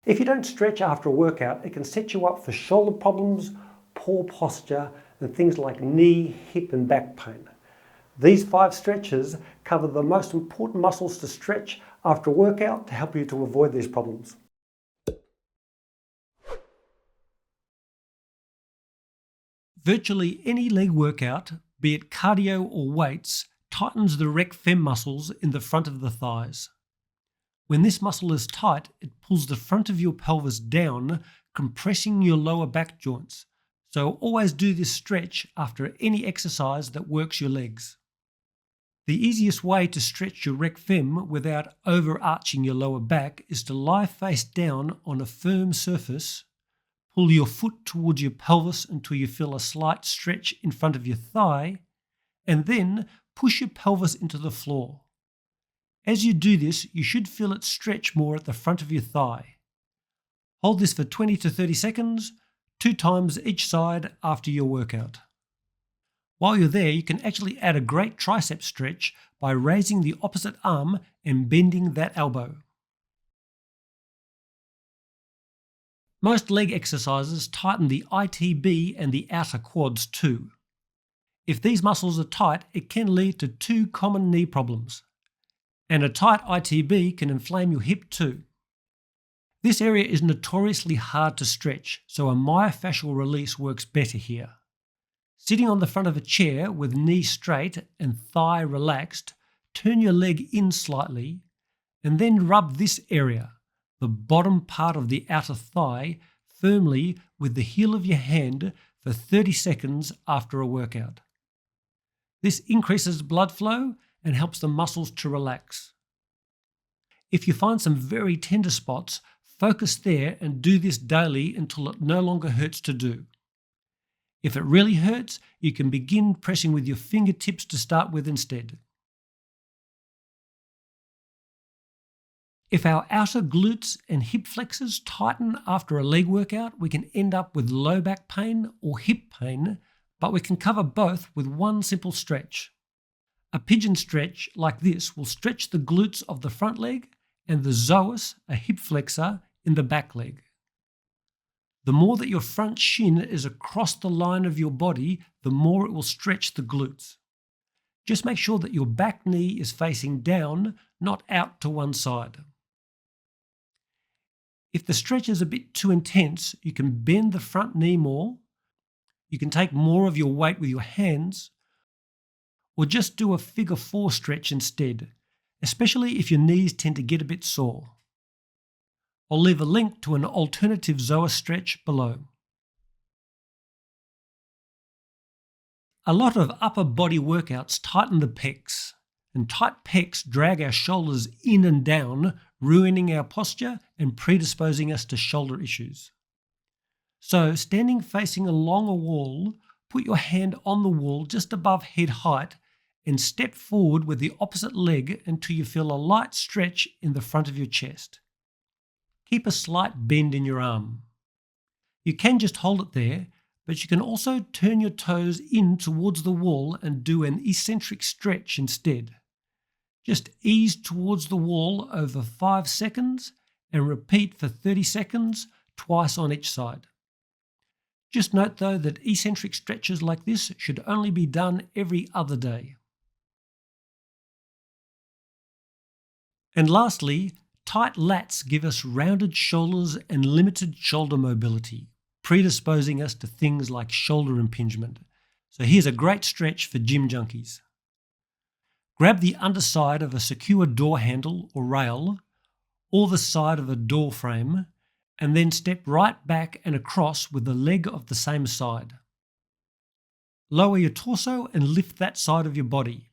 If you don't stretch after a workout, it can set you up for shoulder problems, poor posture, and things like knee, hip, and back pain. These 5 stretches cover the most important muscles to stretch after a workout to help you to avoid these problems. Virtually any leg workout, be it cardio or weights, tightens the rec fem muscles in the front of the thighs. When this muscle is tight, it pulls the front of your pelvis down, compressing your lower back joints. So always do this stretch after any exercise that works your legs. The easiest way to stretch your rec fem without overarching your lower back is to lie face down on a firm surface, pull your foot towards your pelvis until you feel a slight stretch in front of your thigh, and then push your pelvis into the floor. As you do this, you should feel it stretch more at the front of your thigh. Hold this for 20 to 30 seconds, 2 times each side after your workout. While you're there, you can actually add a great tricep stretch by raising the opposite arm and bending that elbow. Most leg exercises tighten the ITB and the outer quads too. If these muscles are tight, it can lead to 2 common knee problems. And a tight ITB can inflame your hip too. This area is notoriously hard to stretch, so a myofascial release works better here. Sitting on the front of a chair with knee straight and thigh relaxed, turn your leg in slightly and then rub this area, the bottom part of the outer thigh, firmly with the heel of your hand for 30 seconds after a workout. This increases blood flow and helps the muscles to relax. If you find some very tender spots, focus there and do this daily until it no longer hurts to do. If it really hurts, you can begin pressing with your fingertips to start with instead. If our outer glutes and hip flexors tighten after a leg workout, we can end up with low back pain or hip pain, but we can cover both with one simple stretch. A pigeon stretch like this will stretch the glutes of the front leg and the psoas, a hip flexor, in the back leg. The more that your front shin is across the line of your body, the more it will stretch the glutes. Just make sure that your back knee is facing down, not out to one side. If the stretch is a bit too intense, you can bend the front knee more, you can take more of your weight with your hands, or just do a figure 4 stretch instead, especially if your knees tend to get a bit sore. I'll leave a link to an alternative psoas stretch below. A lot of upper body workouts tighten the pecs, and tight pecs drag our shoulders in and down, ruining our posture and predisposing us to shoulder issues. So, standing facing along a wall, put your hand on the wall just above head height and step forward with the opposite leg until you feel a light stretch in the front of your chest. Keep a slight bend in your arm. You can just hold it there, but you can also turn your toes in towards the wall and do an eccentric stretch instead. Just ease towards the wall over 5 seconds and repeat for 30 seconds, twice on each side. Just note though that eccentric stretches like this should only be done every other day. And lastly, tight lats give us rounded shoulders and limited shoulder mobility, predisposing us to things like shoulder impingement. So here's a great stretch for gym junkies. Grab the underside of a secure door handle or rail, or the side of a door frame, and then step right back and across with the leg of the same side. Lower your torso and lift that side of your body.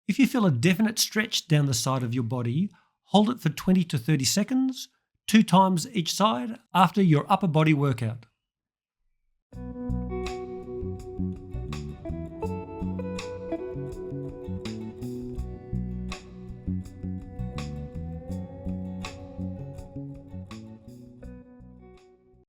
If you feel a definite stretch down the side of your body, hold it for 20 to 30 seconds, 2 times each side after your upper body workout.